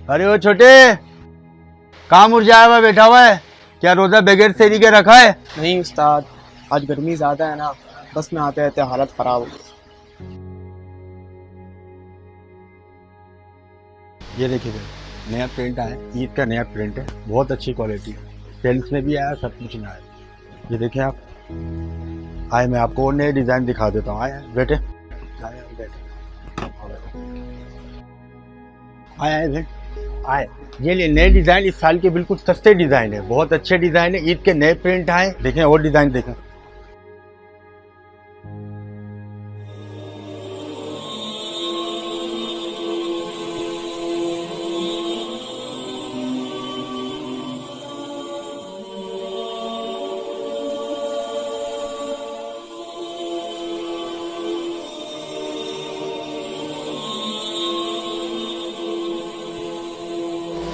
अरे वो छोटे, कहाँ मुरझाया हुआ बैठा हुआ है? क्या रोजा बगैर सेरी के रखा है? नहीं उस्ताद, आज गर्मी ज़्यादा है ना, बस में आते आते हालत ख़राब हो गई। ये देखिए नया प्रिंट आया, ईद का नया प्रिंट है, बहुत अच्छी क्वालिटी है, सेल्स में भी आया, सब कुछ में आया। ये देखें आप, आए मैं आपको और नए डिज़ाइन दिखा देता हूँ। आए बेटे, आए आए, ये लिए नए डिज़ाइन इस साल के बिल्कुल सस्ते डिज़ाइन है, बहुत अच्छे डिज़ाइन है, ईद के नए प्रिंट आए। देखें और डिज़ाइन देखें।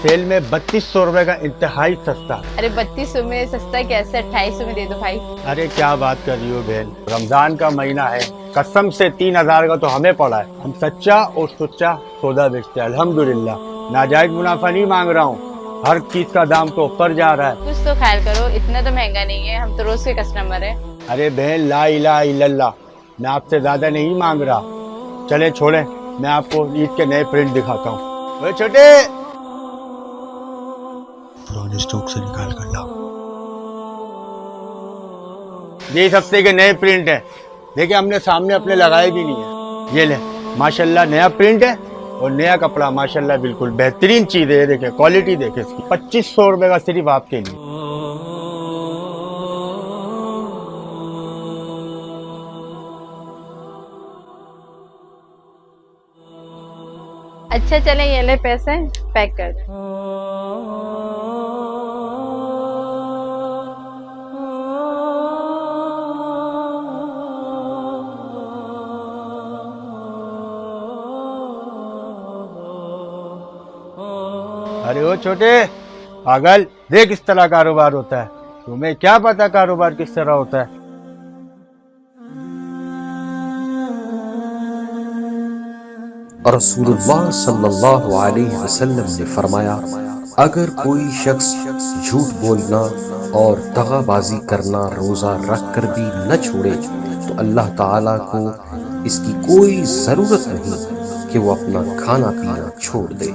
सेल में 3200 रुपए का इंतहाई सस्ता। अरे 3200 में सस्ता कैसे, 2800 में दे दो भाई। अरे क्या बात कर रही हो बहन, रमजान का महीना है, कसम से 3000 का तो हमें पड़ा है। हम सच्चा और सुच्चा सौदा बेचते हैं अल्हम्दुलिल्लाह, नाजायज मुनाफा नहीं मांग रहा हूँ, हर चीज का दाम तो ऊपर जा रहा है। कुछ तो ख्याल करो, इतना तो महंगा नहीं है, हम तो रोज के कस्टमर है। अरे बहन ला इलाहा इल्लल्लाह, मैं आपसे ज्यादा नहीं मांग रहा। चले छोड़े, मैं आपको ईद के नए प्रिंट दिखाता हूँ। छोटे, पुराने स्टॉक से निकाल कर लाओ। ये इस हफ्ते के नए प्रिंट है, देखिए हमने सामने अपने लगाए भी नहीं है। ये ले, माशाल्लाह नया प्रिंट है और नया कपड़ा, माशाल्लाह बिल्कुल बेहतरीन चीज है। ये देखे क्वालिटी देखे इसकी, 2500 रुपए का सिर्फ आपके लिए। अच्छा चले, ये ले पैसे, पैक कर दो। अरे वो छोटे पागल, देख किस तरह कारोबार होता है, तुम्हें क्या पता कारोबार किस तरह होता है। रसूलुल्लाह सल्लल्लाहु अलैहि वसल्लम ने फरमाया, अगर कोई शख्स झूठ बोलना और दगाबाजी करना रोज़ा रख कर भी न छोड़े तो अल्लाह ताला को इसकी कोई ज़रूरत नहीं कि वो अपना खाना पीना छोड़ दे।